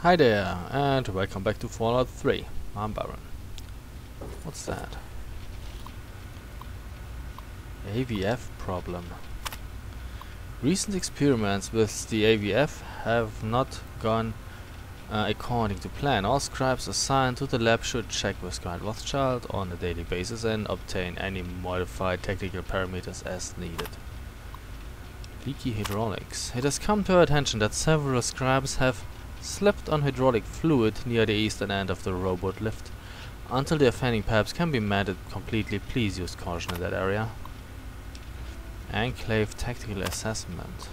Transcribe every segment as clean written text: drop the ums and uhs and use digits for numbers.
Hi there, and welcome back to Fallout 3. I'm Baron. What's that? AVF problem. Recent experiments with the AVF have not gone according to plan. All scribes assigned to the lab should check with Scribe Rothschild on a daily basis and obtain any modified technical parameters as needed. Leaky hydraulics. It has come to our attention that several scribes have slipped on hydraulic fluid near the eastern end of the robot lift. Until the offending pipes can be mended completely, please use caution in that area. Enclave tactical assessment.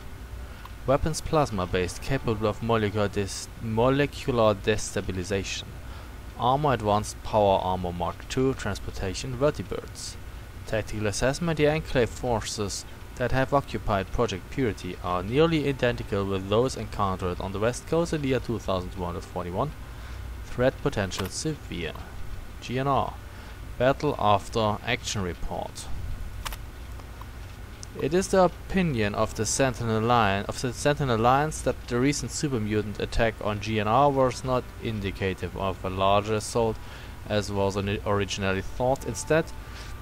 Weapons plasma based, capable of molecular destabilization. Armor advanced power armor Mark II, transportation vertibirds. Tactical assessment. The Enclave forces that have occupied Project Purity are nearly identical with those encountered on the west coast in the year 2241. Threat potential severe. GNR. Battle after action report. It is the opinion of the Sentinel Alliance that the recent super mutant attack on GNR was not indicative of a larger assault as was originally thought. Instead,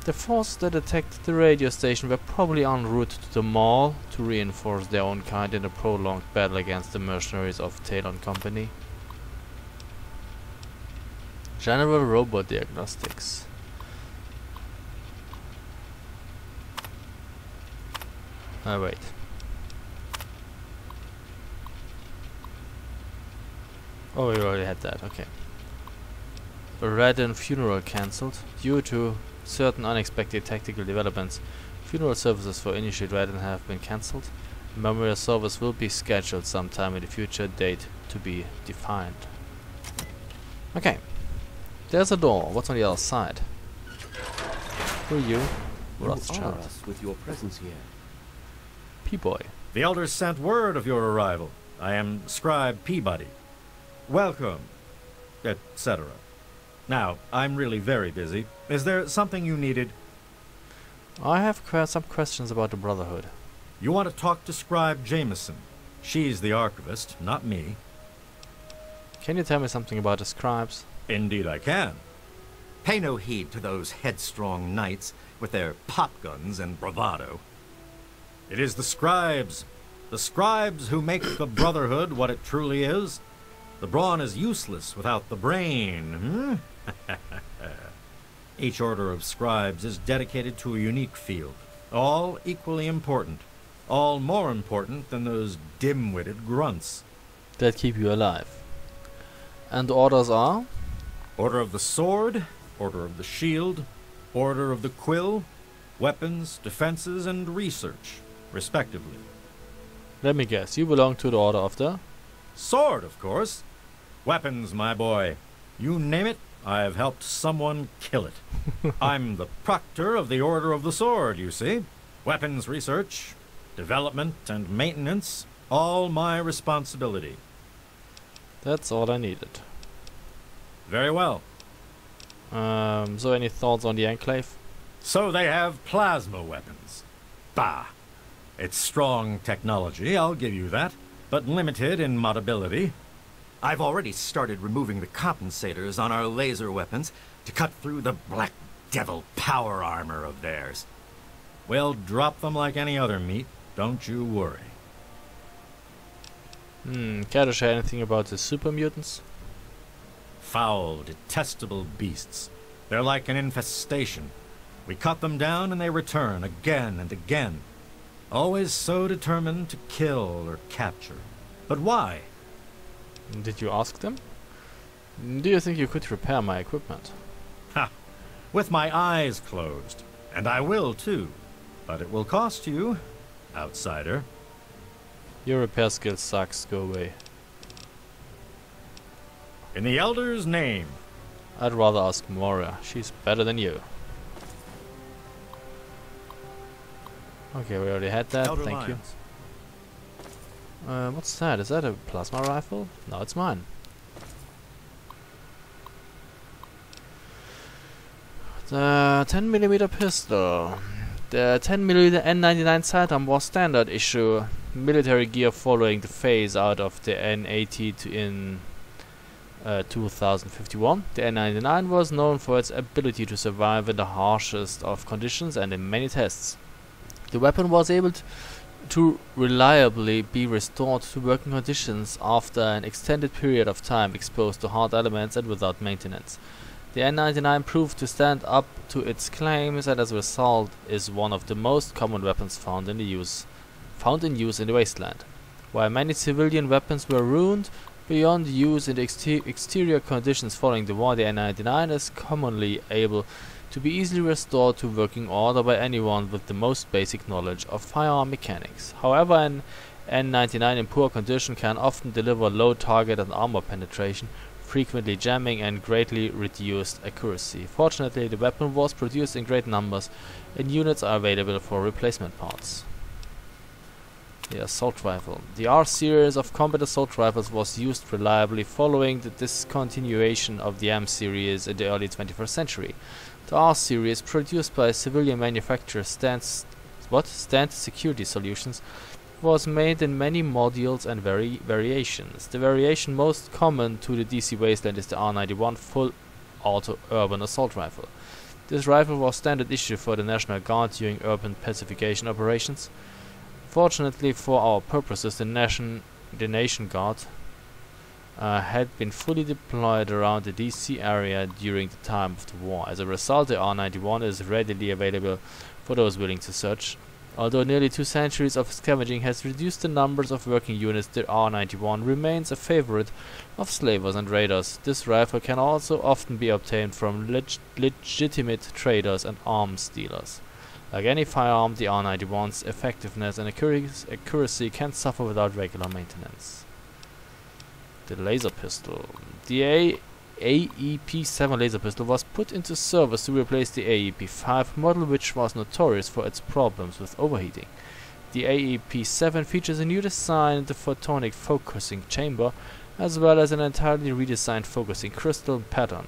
the forces that attacked the radio station were probably en route to the mall to reinforce their own kind in a prolonged battle against the mercenaries of Talon Company. General Robot Diagnostics. Wait. Oh, we already had that, okay. A Redden funeral cancelled due to certain unexpected tactical developments. Funeral services for Initiate Redden have been cancelled. Memorial service will be scheduled sometime in the future, date to be defined. Okay. There's a door. What's on the other side? Who are you? Rothschild. Us with your presence here. P-boy. The elders sent word of your arrival. I am Scribe Peabody. Welcome, etc. Now, I'm really very busy. Is there something you needed? I have some questions about the Brotherhood. You want to talk to Scribe Jameson. She's the archivist, not me. Can you tell me something about the scribes? Indeed I can. Pay no heed to those headstrong knights with their pop guns and bravado. It is the scribes who make the Brotherhood what it truly is. The brawn is useless without the brain. Each order of scribes is dedicated to a unique field, all equally important, all more important than those dim-witted grunts. That keep you alive. And the orders are? Order of the Sword, Order of the Shield, Order of the Quill, Weapons, Defenses, and Research, respectively. Let me guess, you belong to the Order of the? Sword, of course. Weapons, my boy. You name it, I've helped someone kill it. I'm the proctor of the Order of the Sword, you see. Weapons research, development, and maintenance, all my responsibility. That's all I needed. Very well. So any thoughts on the Enclave? So they have plasma weapons. Bah! It's strong technology, I'll give you that, but limited in modability. I've already started removing the compensators on our laser weapons to cut through the black devil power armor of theirs. We'll drop them like any other meat, don't you worry. Care to share anything about the super mutants? Foul, detestable beasts. They're like an infestation. We cut them down and they return again and again. Always so determined to kill or capture. But why? Did you ask them? Do you think you could repair my equipment? Ha! With my eyes closed. And I will too. But it will cost you, outsider. Your repair skill sucks, go away. In the Elder's name. I'd rather ask Moria, she's better than you. Okay, we already had that, Elder thank you. Lions. What's that? Is that a plasma rifle? No, it's mine. The 10mm pistol. The 10mm N99 sidearm was standard issue military gear following the phase out of the N80 in 2051, the N99 was known for its ability to survive in the harshest of conditions and in many tests. The weapon was able to reliably be restored to working conditions after an extended period of time exposed to hard elements and without maintenance. The N99 proved to stand up to its claims, and as a result is one of the most common weapons found in use in the wasteland. While many civilian weapons were ruined beyond use in the exterior conditions following the war, the N99 is commonly able to be easily restored to working order by anyone with the most basic knowledge of firearm mechanics. However, an N99 in poor condition can often deliver low target and armor penetration, frequently jamming and greatly reduced accuracy. Fortunately, the weapon was produced in great numbers and units are available for replacement parts. The assault rifle. The R series of combat assault rifles was used reliably following the discontinuation of the M series in the early 21st century. The R series, produced by civilian manufacturer Stand Security Solutions, was made in many modules and variations. The variation most common to the DC Wasteland is the R91 full auto urban assault rifle. This rifle was standard issue for the National Guard during urban pacification operations. Fortunately for our purposes, the Nation Guard had been fully deployed around the DC area during the time of the war. As a result, the R91 is readily available for those willing to search. Although nearly 2 centuries of scavenging has reduced the numbers of working units, the R91 remains a favorite of slavers and raiders. This rifle can also often be obtained from legitimate traders and arms dealers. Like any firearm, the R91's effectiveness and accuracy can suffer without regular maintenance. The laser pistol. The AEP-7 laser pistol was put into service to replace the AEP-5 model, which was notorious for its problems with overheating. The AEP-7 features a new design in the photonic focusing chamber, as well as an entirely redesigned focusing crystal pattern.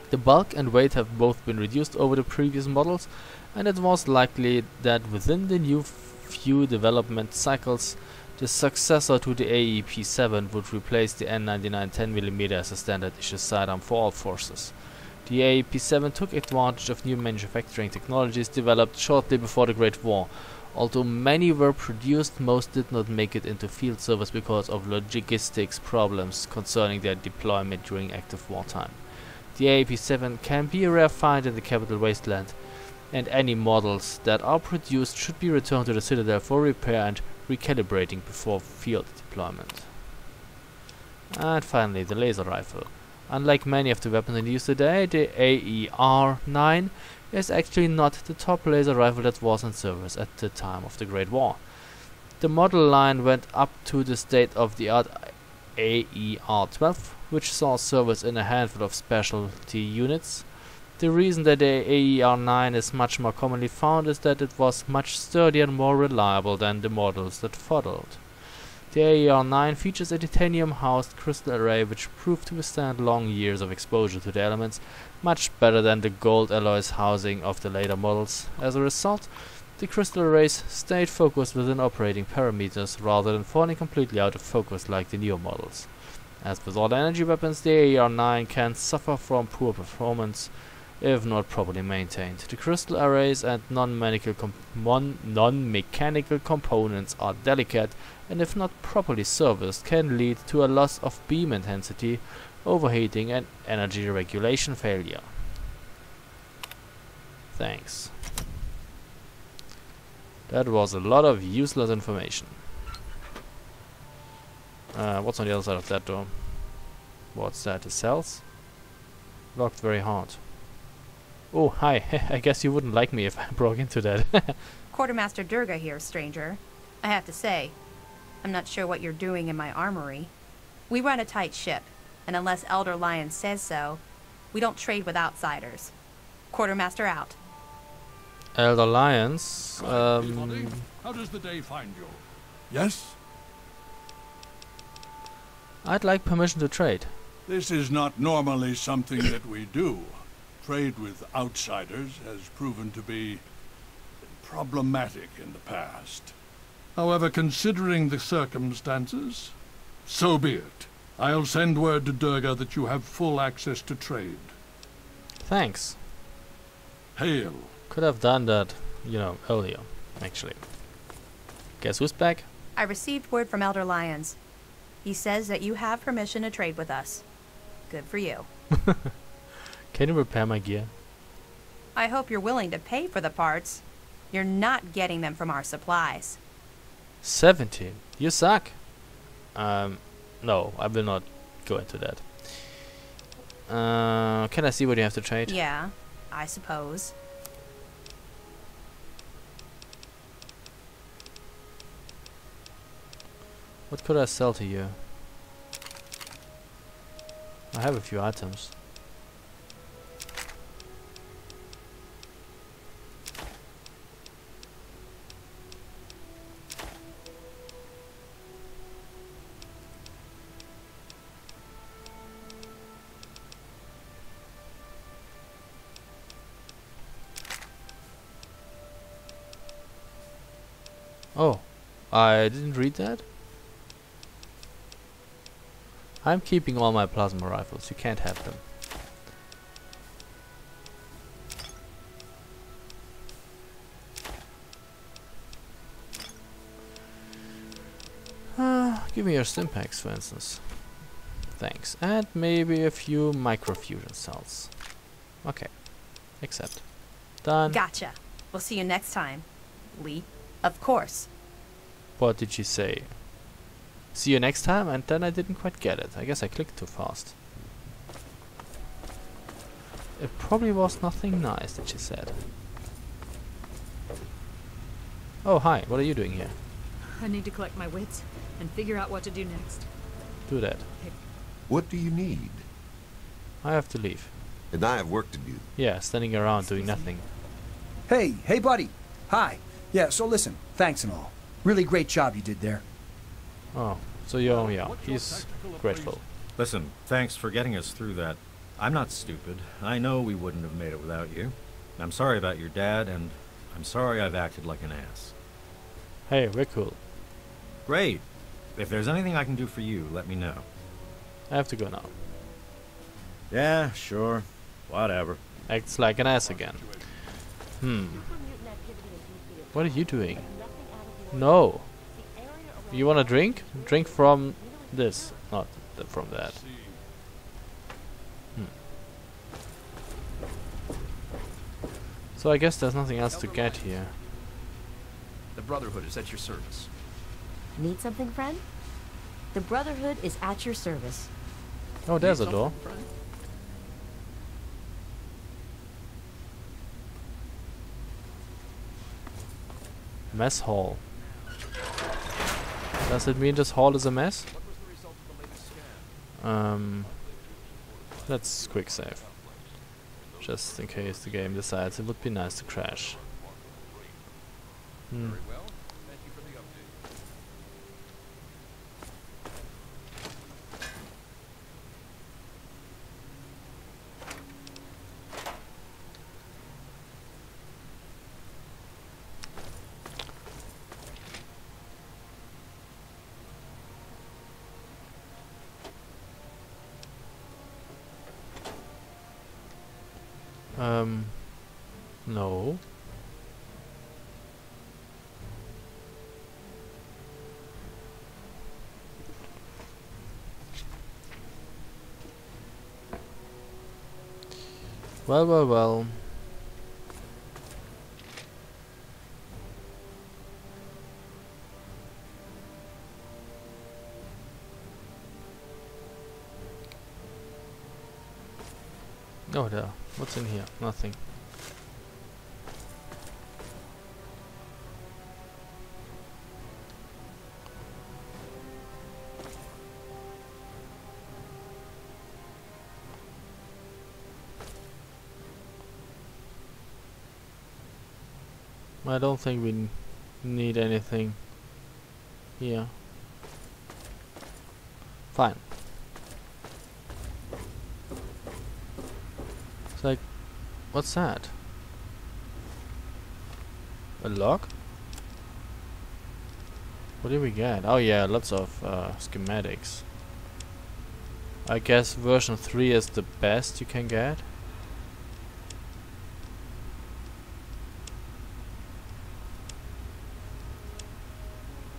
The bulk and weight have both been reduced over the previous models, and it was likely that within the new few development cycles, the successor to the AEP-7 would replace the N99 10mm as a standard issue sidearm for all forces. The AEP-7 took advantage of new manufacturing technologies developed shortly before the Great War. Although many were produced, most did not make it into field service because of logistics problems concerning their deployment during active wartime. The AEP-7 can be a rare find in the capital wasteland, and any models that are produced should be returned to the Citadel for repair and recalibrating before field deployment. And finally, the laser rifle. Unlike many of the weapons in use today, the AER-9 is actually not the top laser rifle that was in service at the time of the Great War. The model line went up to the state-of-the-art AER-12, which saw service in a handful of specialty units. The reason that the AER-9 is much more commonly found is that it was much sturdier and more reliable than the models that followed. The AER-9 features a titanium-housed crystal array which proved to withstand long years of exposure to the elements, much better than the gold alloys housing of the later models. As a result, the crystal arrays stayed focused within operating parameters rather than falling completely out of focus like the newer models. As with all energy weapons, the AER-9 can suffer from poor performance if not properly maintained. The crystal arrays and non-mechanical components are delicate, and if not properly serviced can lead to a loss of beam intensity, overheating and energy regulation failure. Thanks. That was a lot of useless information. What's on the other side of that door? What's that? The cells? Locked very hard. Oh, hi. I guess you wouldn't like me if I broke into that. Quartermaster Durga here, stranger. I have to say, I'm not sure what you're doing in my armory. We run a tight ship, and unless Elder Lion says so, we don't trade with outsiders. Quartermaster out. Elder Lions, Everybody, how does the day find you? Yes? I'd like permission to trade. This is not normally something that we do. Trade with outsiders has proven to be problematic in the past. However, considering the circumstances, so be it. I'll send word to Durga that you have full access to trade. Thanks. Hail. Could have done that, earlier, actually. Guess who's back? I received word from Elder Lyons. He says that you have permission to trade with us. Good for you. Can you repair my gear? I hope you're willing to pay for the parts. You're not getting them from our supplies. 17. You suck. No, I will not go into that. Can I see what you have to trade? Yeah, I suppose. What could I sell to you? I have a few items. Oh, I didn't read that? I'm keeping all my plasma rifles. You can't have them. Give me your stimpaks, for instance. Thanks. And maybe a few microfusion cells. Okay. Accept. Done. Gotcha. We'll see you next time, Lee. Of course. What did she say? See you next time, and then I didn't quite get it. I guess I clicked too fast. It probably was nothing nice that she said. Oh, hi. What are you doing here? I need to collect my wits and figure out what to do next. Do that. What do you need? I have to leave. And I have work to do. Yeah, standing around doing nothing. Hey, buddy. Hi. Yeah, so listen, thanks and all. Really great job you did there. Oh, so yeah, he's grateful. Listen, thanks for getting us through that. I'm not stupid. I know we wouldn't have made it without you. I'm sorry about your dad, and I'm sorry I've acted like an ass. Hey, we're cool. Great. If there's anything I can do for you, let me know. I have to go now. Yeah, sure. Whatever. Acts like an ass again. What are you doing? No. You wanna drink? Drink from this, not from that. So I guess there's nothing else to get here. The Brotherhood is at your service. Need something, friend? The Brotherhood is at your service. Oh, there's a door. Mess hall. Does it mean this hall is a mess? Let's quick save. Just in case the game decides it would be nice to crash. No. Well. Oh, there. What's in here? Nothing. I don't think we need anything here. Fine. It's like, what's that? A log? What did we get? Oh yeah, lots of schematics. I guess version 3 is the best you can get.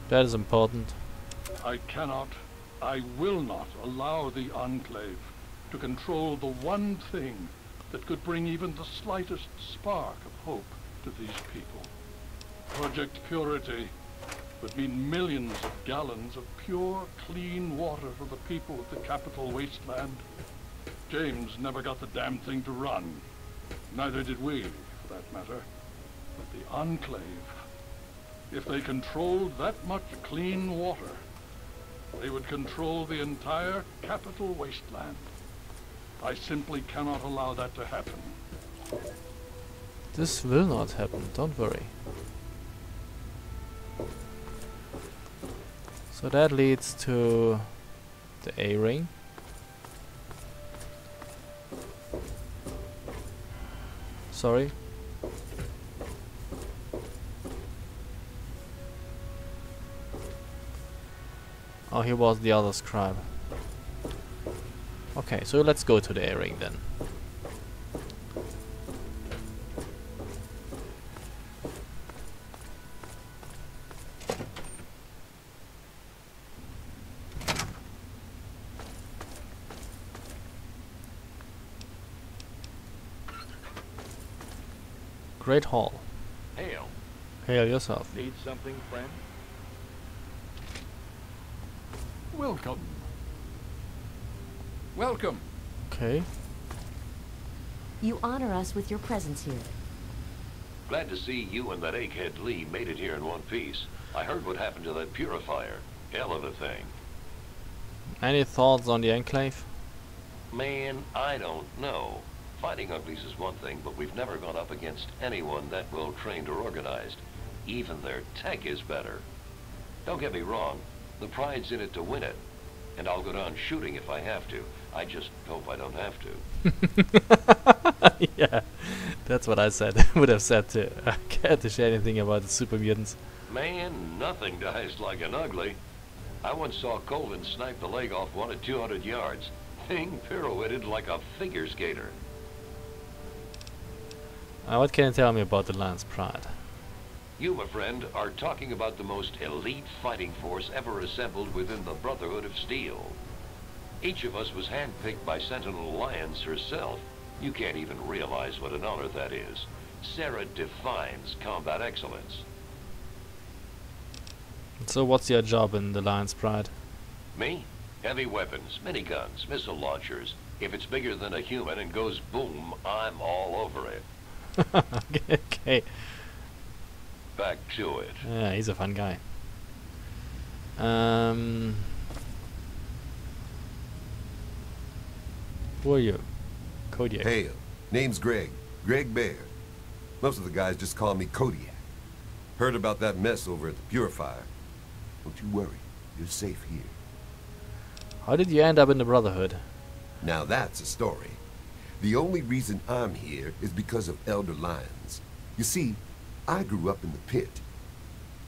That is important. I cannot, I will not allow the Enclave to control the one thing that could bring even the slightest spark of hope to these people. Project Purity would mean millions of gallons of pure, clean water for the people of the capital wasteland. James never got the damn thing to run. Neither did we, for that matter. But the Enclave, if they controlled that much clean water, they would control the entire capital wasteland. I simply cannot allow that to happen. This will not happen, don't worry. So that leads to the A-ring. Sorry. Oh, he was the other scribe. Okay, so let's go to the A-ring then. Great Hall. Hail. Hail yourself. Need something, friend? Welcome. Welcome. Okay. You honor us with your presence here. Glad to see you and that egghead Lee made it here in one piece. I heard what happened to that purifier. Hell of a thing. Any thoughts on the Enclave? Man, I don't know. Fighting uglies is one thing, but we've never gone up against anyone that well trained or organized. Even their tech is better. Don't get me wrong, the pride's in it to win it. And I'll go down shooting if I have to. I just hope I don't have to. Yeah, that's what I said. Would have said too. I can't to say anything about the super mutants. Man, nothing dies like an ugly. I once saw Colvin snipe the leg off one at 200 yards. Thing pirouetted like a figure skater. What can you tell me about the Lion's Pride? You, my friend, are talking about the most elite fighting force ever assembled within the Brotherhood of Steel. Each of us was handpicked by Sentinel Alliance herself. You can't even realize what an honor that is. Sarah defines combat excellence. So what's your job in the Lion's Pride? Me? Heavy weapons, miniguns, missile launchers. If it's bigger than a human and goes boom, I'm all over it. Okay. Back to it. Yeah, he's a fun guy. Who are you? Kodiak. Hail. Name's Greg. Greg Bear. Most of the guys just call me Kodiak. Heard about that mess over at the Purifier. Don't you worry. You're safe here. How did you end up in the Brotherhood? Now that's a story. The only reason I'm here is because of Elder Lyons. You see, I grew up in the pit.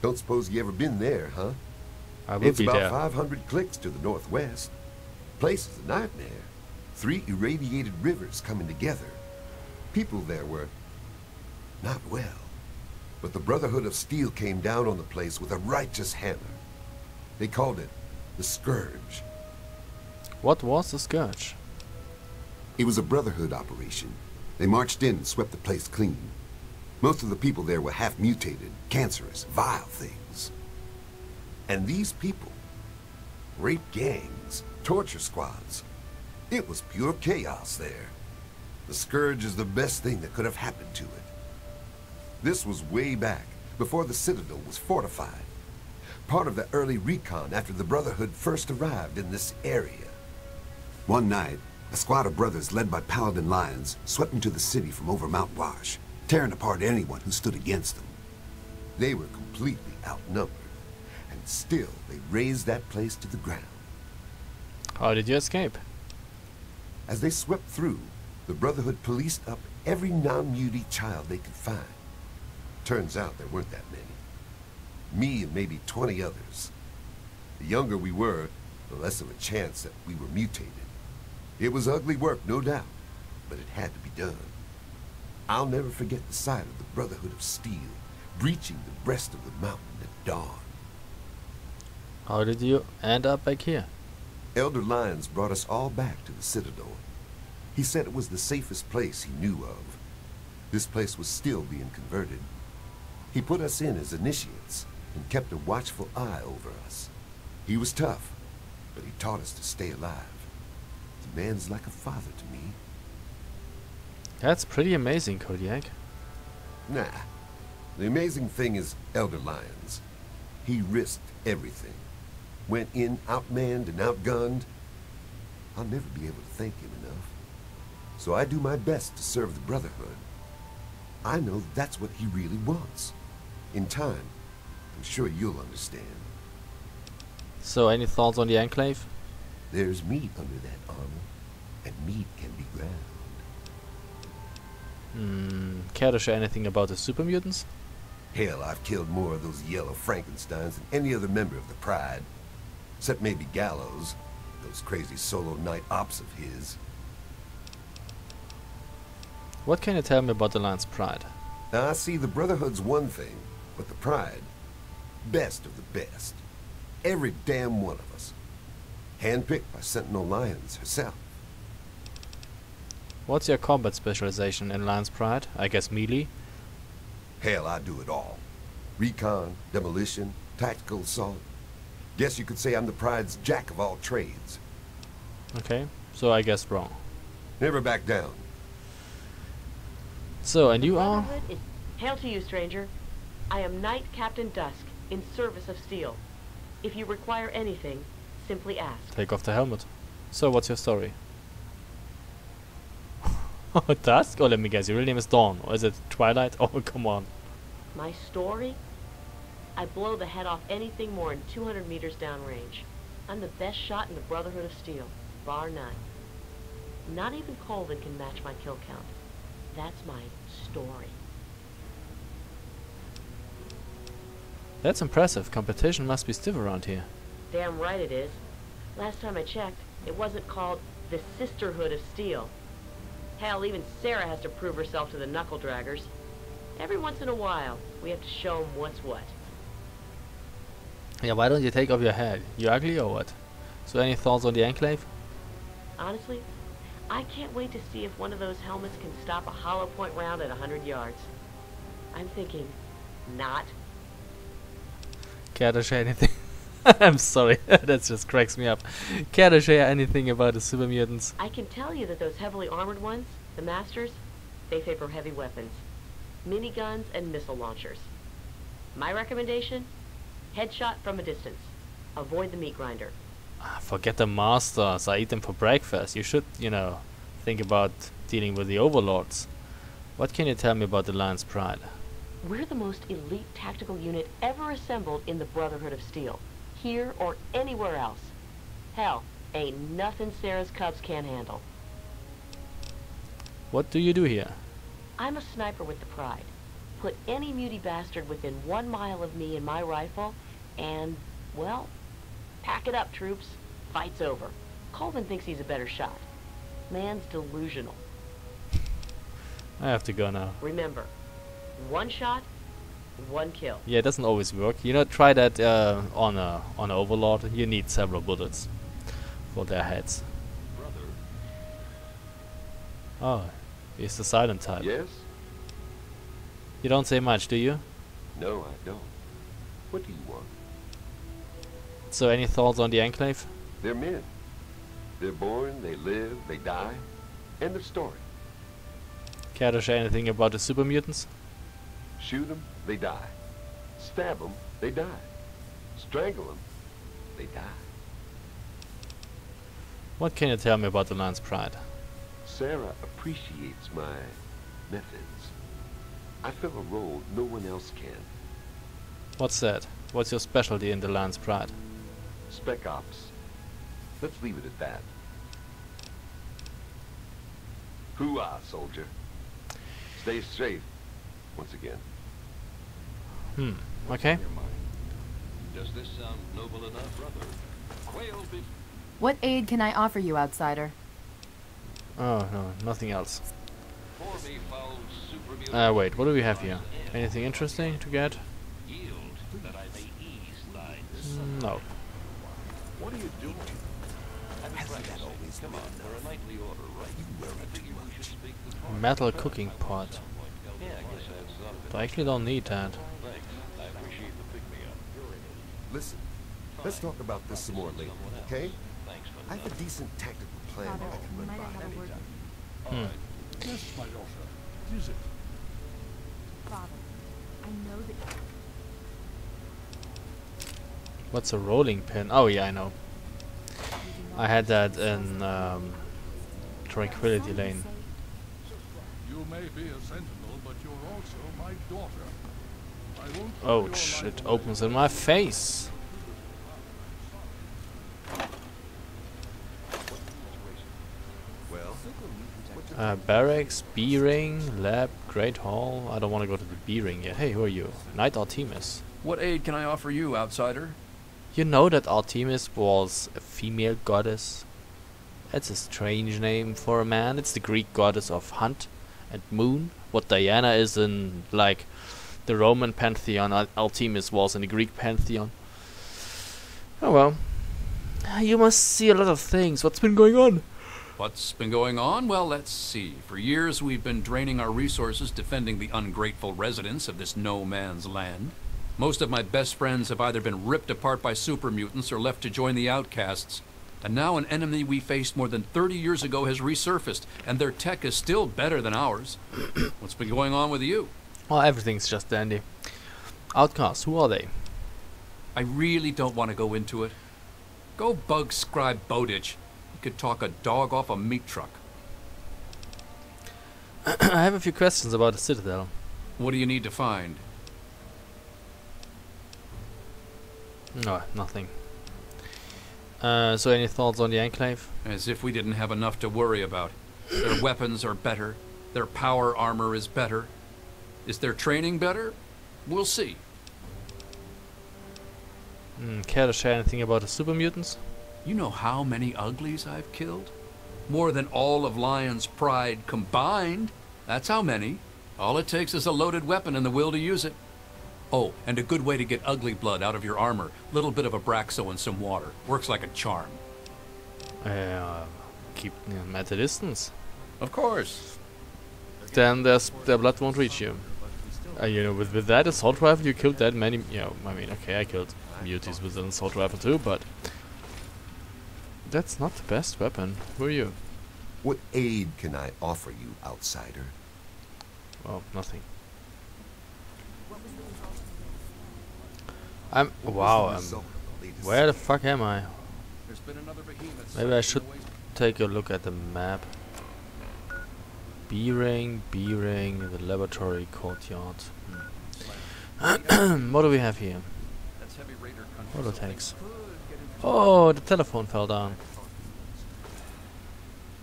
Don't suppose you ever been there, huh? I will It's be about there. 500 clicks to the northwest. Place is a nightmare. 3 irradiated rivers coming together. People there were not well. But the Brotherhood of Steel came down on the place with a righteous hammer. They called it the Scourge. What was the Scourge? It was a Brotherhood operation. They marched in and swept the place clean. Most of the people there were half-mutated, cancerous, vile things. And these people, rape gangs, torture squads. It was pure chaos there. The Scourge is the best thing that could have happened to it. This was way back, before the Citadel was fortified. Part of the early recon after the Brotherhood first arrived in this area. One night, a squad of brothers led by Paladin Lions swept into the city from over Mount Wash, tearing apart anyone who stood against them. They were completely outnumbered, and still they razed that place to the ground. How did you escape? As they swept through, the Brotherhood policed up every non-mutie child they could find. Turns out there weren't that many. Me and maybe 20 others. The younger we were, the less of a chance that we were mutated. It was ugly work, no doubt, but it had to be done. I'll never forget the sight of the Brotherhood of Steel breaching the breast of the mountain at dawn. How did you end up back here? Elder Lyons brought us all back to the Citadel. He said it was the safest place he knew of. This place was still being converted. He put us in as initiates and kept a watchful eye over us. He was tough, but he taught us to stay alive. The man's like a father to me. That's pretty amazing, Kodiak. Nah. The amazing thing is Elder Lyons. He risked everything. Went in outmanned and outgunned. I'll never be able to thank him enough. So I do my best to serve the Brotherhood. I know that's what he really wants. In time, I'm sure you'll understand. So, any thoughts on the Enclave? There's meat under that armor, and meat can be ground. Care to share anything about the super mutants? Hell, I've killed more of those yellow Frankensteins than any other member of the Pride. Except maybe Gallows, those crazy solo night ops of his. What can you tell me about the Lion's Pride? Now, I see the Brotherhood's one thing, but the Pride, best of the best. Every damn one of us. Handpicked by Sentinel Lyons herself. What's your combat specialization in Lion's Pride? I guess melee? Hell, I do it all. Recon, demolition, tactical assault. Guess you could say I'm the Pride's jack of all trades. Okay, so I guess wrong. Never back down. So, and you are? Hail to you, stranger. I am Knight Captain Dusk, in service of Steel. If you require anything, simply ask. Take off the helmet. So, what's your story? Dusk? Oh, let me guess, your real name is Dawn. Or is it Twilight? Oh, come on. My story? I blow the head off anything more than 200 meters downrange. I'm the best shot in the Brotherhood of Steel, bar none. Not even Colvin can match my kill count. That's my story. That's impressive. Competition must be stiff around here. Damn right it is. Last time I checked, it wasn't called the Sisterhood of Steel. Hell, even Sarah has to prove herself to the knuckle draggers. Every once in a while, we have to show them what's what. Yeah, why don't you take off your head? You ugly or what? So, any thoughts on the Enclave? Honestly, I can't wait to see if one of those helmets can stop a hollow point round at 100 yards. I'm thinking, not. Care to share anything? I'm sorry, that just cracks me up. Care to share anything about the super mutants? I can tell you that those heavily armored ones, the Masters, they favor heavy weapons. Miniguns and missile launchers. My recommendation? Headshot from a distance. Avoid the meat grinder. Forget the Masters, I eat them for breakfast. You should, think about dealing with the Overlords. What can you tell me about the Lion's Pride? We're the most elite tactical unit ever assembled in the Brotherhood of Steel. Here or anywhere else. Hell, ain't nothing Sarah's Cubs can't handle. What do you do here? I'm a sniper with the Pride. Put any muty bastard within 1 mile of me and my rifle, and, well, pack it up, troops. Fight's over. Colvin thinks he's a better shot. Man's delusional. I have to go now. Remember, 1 shot, 1 kill. Yeah, it doesn't always work. Try that on an Overlord. You need several bullets for their heads. Brother. Oh, he's the silent type. Yes? You don't say much, do you? No, I don't. What do you want? So, any thoughts on the Enclave? They're men. They're born, they live, they die. End of story. Care to share anything about the super mutants? Shoot them, they die. Stab them, they die. Strangle them, they die. What can you tell me about the Lion's Pride? Sarah appreciates my methods. I fill a role no one else can. What's that? What's your specialty in the Lion's Pride? Spec Ops. Let's leave it at that. Hoo-ah, soldier. Stay safe. Once again. Okay. Does this sound noble enough, brother? Whale be... What aid can I offer you, outsider? Oh no, nothing else. For me, foul super mutant Wait, what do we have here? Anything interesting to get? yield that I may ease thy No. What are you doing? Come on, for a nightly order, right? I figure we should speak the talk. Metal cooking pot. Yeah, I guess that's some of it. I actually don't need that. Thanks. I appreciate the pick-me-up. Listen, let's talk about this some more later, okay? Thanks for I have a decent tactical plan that I can run Might I by. have a word with you? Hmm. Yes, my daughter. What is it? Father, I know that What's a rolling pin? Oh yeah, I know. I had that in Tranquility Lane. You may be a sentinel, but you're also my daughter. I won't put Oh, your it life opens away. in my face. Barracks, B-ring, lab, Great Hall. I don't want to go to the B-ring yet. Hey, who are you? Knight Artemis. What aid can I offer you, outsider? You know that Artemis was a female goddess? That's a strange name for a man. It's the Greek goddess of hunt and moon. What Diana is in, like, the Roman pantheon, Artemis was in the Greek pantheon. Oh well. You must see a lot of things. What's been going on? What's been going on? Well, let's see. For years we've been draining our resources defending the ungrateful residents of this no-man's land. Most of my best friends have either been ripped apart by super mutants or left to join the outcasts. And now an enemy we faced more than 30 years ago has resurfaced, and their tech is still better than ours. What's been going on with you? Well, everything's just dandy. Outcasts, who are they? I really don't want to go into it. Go bug Scribe Bowditch. He could talk a dog off a meat truck. I have a few questions about the Citadel. What do you need to find? No, nothing. So any thoughts on the Enclave? As if we didn't have enough to worry about. Their weapons are better. Their power armor is better. Is their training better? We'll see. Care to share anything about the super mutants? You know how many uglies I've killed? More than all of Lion's pride combined. That's how many. All it takes is a loaded weapon and the will to use it. Oh, and a good way to get ugly blood out of your armor. Little bit of Abraxo and some water. Works like a charm. Keep them at a distance. Of course. Then their blood won't reach you. You know, with that assault rifle, you killed that many. You know, I mean, okay, I killed muties with an assault rifle too, but that's not the best weapon. Who are you? What aid can I offer you, outsider? Well, nothing. Wow. Where the fuck am I? Maybe I should take a look at the map. B-ring, the laboratory courtyard. What do we have here? Auto tanks. Oh, the telephone fell down.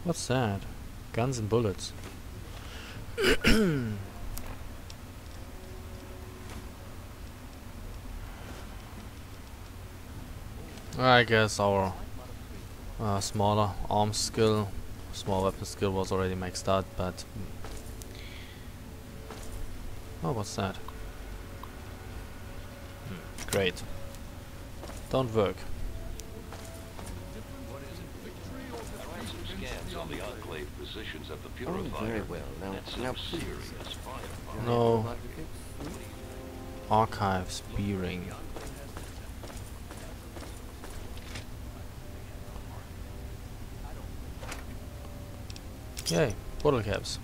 What's that? Guns and bullets. I guess our smaller arms skill, small weapon skill was already maxed out, but oh, what's that? Great. Don't work. scans on the Enclave positions of the Purifier. Very well. That's Now, some please. serious firepower. No. Archives, B-ring. Yay, bottle caps.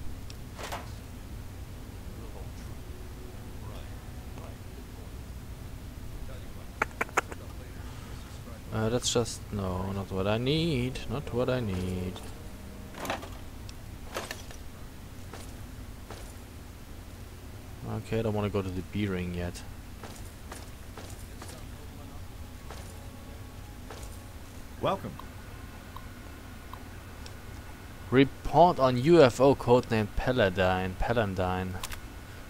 That's just, no, not what I need, not what I need. Okay, I don't want to go to the B-ring yet. Welcome. Report on UFO codenamed Paladine.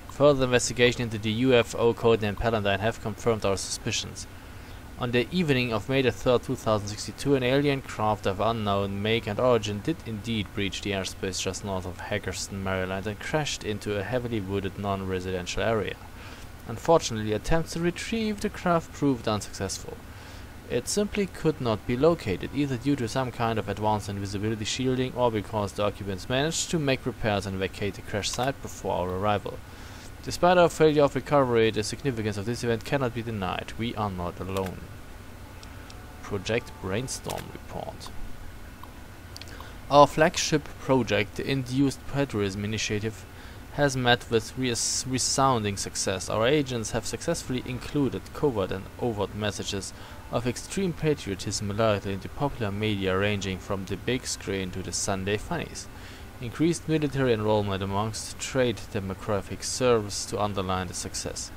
Further investigation into the UFO codenamed Paladine have confirmed our suspicions. On the evening of May the 3rd, 2062, an alien craft of unknown make and origin did indeed breach the airspace just north of Hagerstown, Maryland, and crashed into a heavily wooded non-residential area. Unfortunately, attempts to retrieve the craft proved unsuccessful. It simply could not be located, either due to some kind of advanced invisibility shielding or because the occupants managed to make repairs and vacate the crash site before our arrival. Despite our failure of recovery, the significance of this event cannot be denied. We are not alone. Project Brainstorm Report. Our flagship project, the Induced Patriotism Initiative, has met with resounding success. Our agents have successfully included covert and overt messages of extreme patriotism alerted into popular media, ranging from the big screen to the Sunday funnies. Increased military enrollment amongst trade demographics serves to underline the success.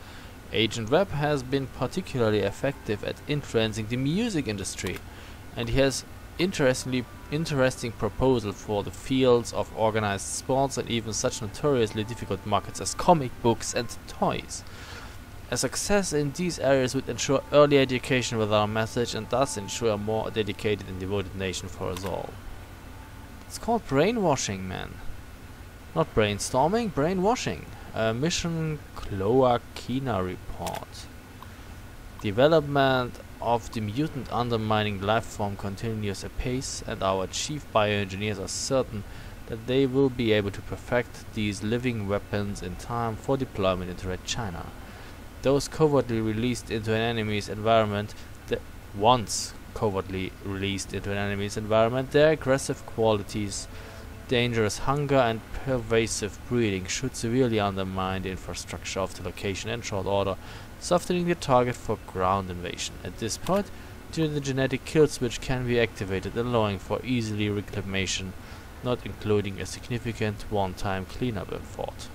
Agent Webb has been particularly effective at influencing the music industry, and he has interesting proposal for the fields of organized sports and even such notoriously difficult markets as comic books and toys. A success in these areas would ensure early education with our message and thus ensure a more dedicated and devoted nation for us all. It's called brainwashing, man. Not brainstorming, brainwashing. Mission Cloakina Report. Development of the mutant undermining life form continues apace, and our chief bioengineers are certain that they will be able to perfect these living weapons in time for deployment into Red China. Those covertly released into an enemy's environment, their aggressive qualities, dangerous hunger and pervasive breeding should severely undermine the infrastructure of the location in short order, softening the target for ground invasion. At this point, the genetic kill switch can be activated, allowing for easily reclamation, not including a significant one-time cleanup effort.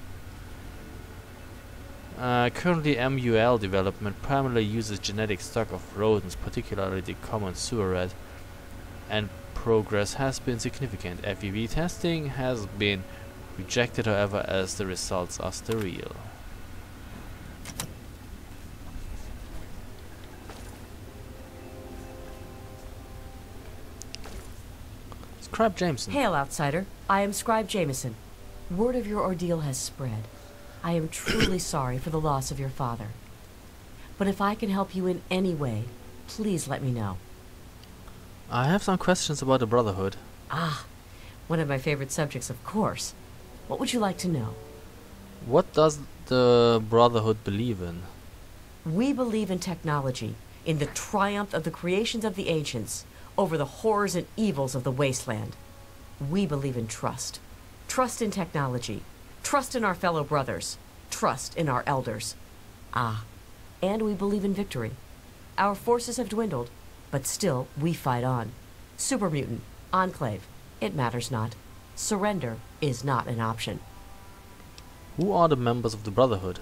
Currently, MUL development primarily uses genetic stock of rodents, particularly the common sewer rat, and progress has been significant. FEV testing has been rejected, however, as the results are sterile. Scribe Jameson. Hail, outsider. I am Scribe Jameson. Word of your ordeal has spread. I am truly sorry for the loss of your father. But if I can help you in any way, please let me know. I have some questions about the Brotherhood. Ah, one of my favorite subjects, of course. What would you like to know? What does the Brotherhood believe in? We believe in technology, in the triumph of the creations of the ancients over the horrors and evils of the wasteland. We believe in trust. Trust in technology. Trust in our fellow brothers. Trust in our elders. Ah, and we believe in victory. Our forces have dwindled, but still we fight on. Super Mutant, Enclave, it matters not. Surrender is not an option. Who are the members of the Brotherhood?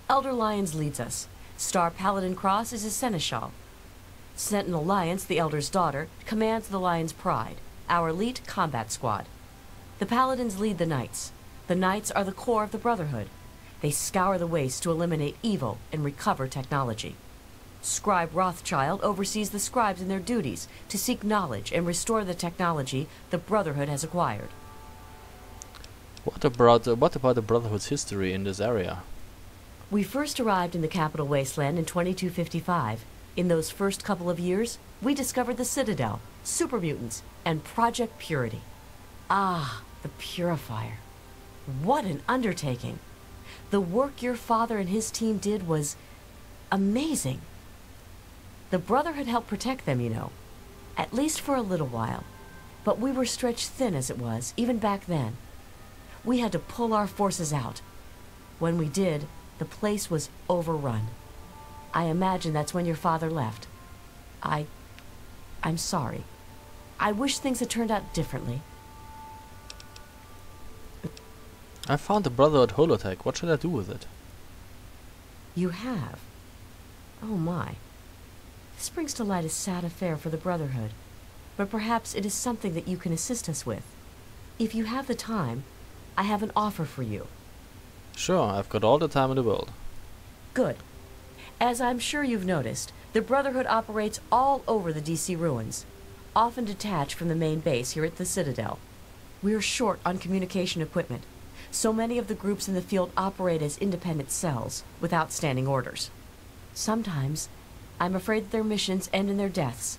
Elder Lyons leads us. Star Paladin Cross is his seneschal. Sentinel Lyons, the Elder's daughter, commands the Lion's Pride, our elite combat squad. The Paladins lead the Knights. The Knights are the core of the Brotherhood. They scour the waste to eliminate evil and recover technology. Scribe Rothschild oversees the scribes in their duties to seek knowledge and restore the technology the Brotherhood has acquired. What about the Brotherhood's history in this area? We first arrived in the capital wasteland in 2255. In those first couple of years, we discovered the Citadel, Super Mutants, and Project Purity. Ah, the Purifier. What an undertaking. The work your father and his team did was amazing. The Brotherhood helped protect them, you know, at least for a little while. But we were stretched thin as it was, even back then. We had to pull our forces out. When we did, the place was overrun. I imagine that's when your father left. I'm sorry. I wish things had turned out differently. I found the Brotherhood holotech. What should I do with it? You have? Oh my. This brings to light a sad affair for the Brotherhood. But perhaps it is something that you can assist us with. If you have the time, I have an offer for you. Sure, I've got all the time in the world. Good. As I'm sure you've noticed, The Brotherhood operates all over the DC ruins, often detached from the main base here at the Citadel. We are short on communication equipment, so many of the groups in the field operate as independent cells, without standing orders. Sometimes, I'm afraid that their missions end in their deaths.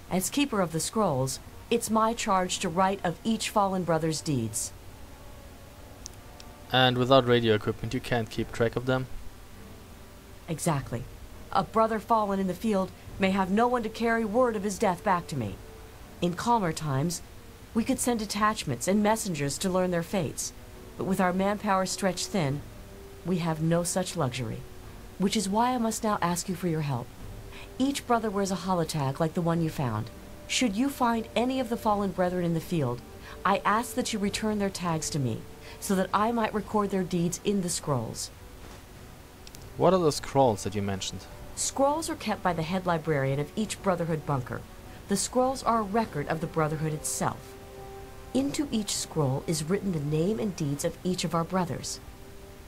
As Keeper of the Scrolls, it's my charge to write of each fallen brother's deeds. And without radio equipment, you can't keep track of them? Exactly. A brother fallen in the field may have no one to carry word of his death back to me. In calmer times, we could send detachments and messengers to learn their fates. But with our manpower stretched thin, we have no such luxury. Which is why I must now ask you for your help. Each brother wears a holotag like the one you found. Should you find any of the fallen brethren in the field, I ask that you return their tags to me, so that I might record their deeds in the scrolls. What are the scrolls that you mentioned? Scrolls are kept by the head librarian of each Brotherhood bunker. The scrolls are a record of the Brotherhood itself. Into each scroll is written the name and deeds of each of our brothers.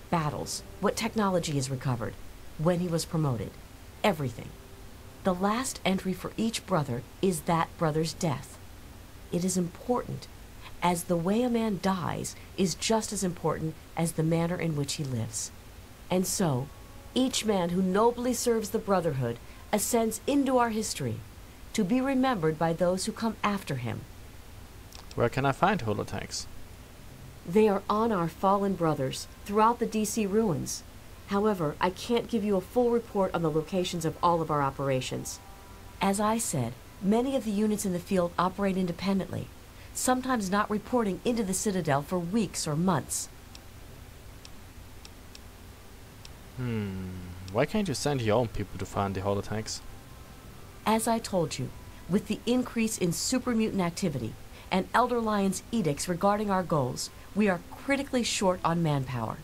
Battles, what technology is recovered, when he was promoted, everything. The last entry for each brother is that brother's death. It is important, as the way a man dies is just as important as the manner in which he lives. And so, each man who nobly serves the Brotherhood ascends into our history, to be remembered by those who come after him. Where can I find holotags? They are on our fallen brothers throughout the DC ruins. However, I can't give you a full report on the locations of all of our operations. As I said, many of the units in the field operate independently, sometimes not reporting into the Citadel for weeks or months. Why can't you send your own people to find the holotags? As I told you, with the increase in super mutant activity and Elder Lion's edicts regarding our goals, we are critically short on manpower.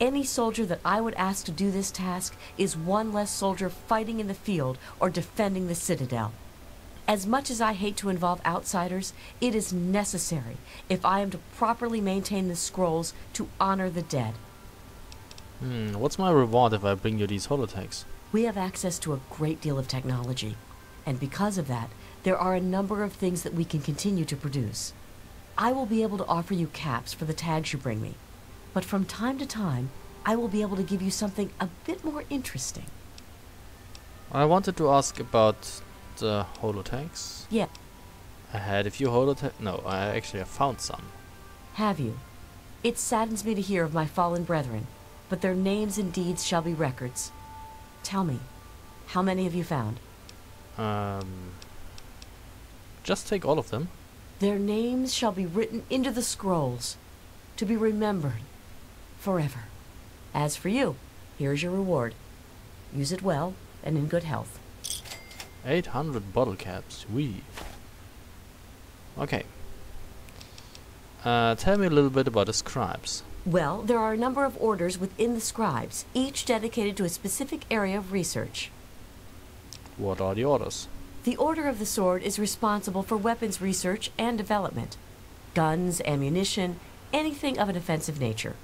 Any soldier that I would ask to do this task is one less soldier fighting in the field or defending the Citadel. As much as I hate to involve outsiders, it is necessary if I am to properly maintain the scrolls to honor the dead. What's my reward if I bring you these holotags? We have access to a great deal of technology, and because of that, there are a number of things that we can continue to produce. I will be able to offer you caps for the tags you bring me, but from time to time, I will be able to give you something a bit more interesting. I wanted to ask about the holotags. Yeah. I had a few holotags. No, I actually have found some. Have you? It saddens me to hear of my fallen brethren, but their names and deeds shall be records. Tell me, how many have you found? Just take all of them. Their names shall be written into the scrolls, to be remembered forever. As for you, here's your reward. Use it well and in good health. 800 bottle caps. Wee. Okay. Tell me a little bit about the scribes. Well, there are a number of orders within the scribes, each dedicated to a specific area of research. What are the orders? The Order of the Sword is responsible for weapons research and development. Guns, ammunition, anything of an offensive nature.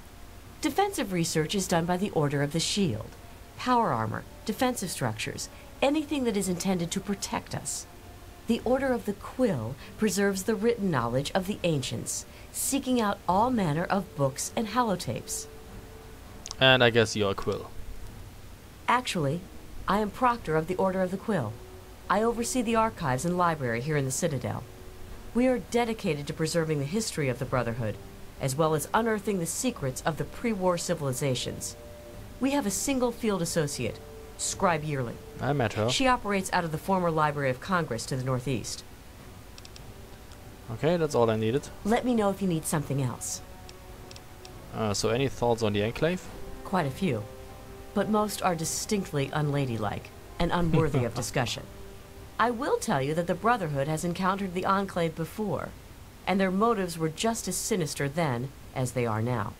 Defensive research is done by the Order of the Shield. Power armor, defensive structures, anything that is intended to protect us. The Order of the Quill preserves the written knowledge of the ancients, seeking out all manner of books and holotapes. And I guess you're a quill. Actually, I am proctor of the Order of the Quill. I oversee the archives and library here in the Citadel. We are dedicated to preserving the history of the Brotherhood, as well as unearthing the secrets of the pre-war civilizations. We have a single field associate, Scribe Yearling. I met her. She operates out of the former Library of Congress to the northeast. Okay, that's all I needed. Let me know if you need something else. So any thoughts on the Enclave? Quite a few. But most are distinctly unladylike and unworthy of discussion. I will tell you that the Brotherhood has encountered the Enclave before, and their motives were just as sinister then as they are now.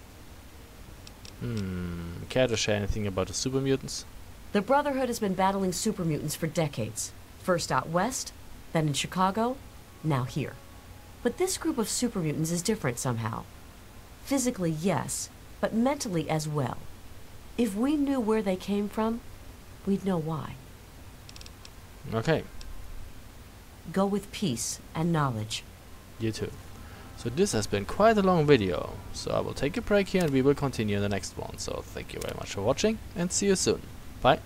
Care to share anything about the super mutants? The Brotherhood has been battling super mutants for decades. First out west, then in Chicago, now here. But this group of super mutants is different somehow. Physically, yes, but mentally as well. If we knew where they came from, we'd know why. Okay, Go with peace and knowledge. you too. So this has been quite a long video, so I will take a break here and we will continue in the next one. So thank you very much for watching and see you soon. Bye.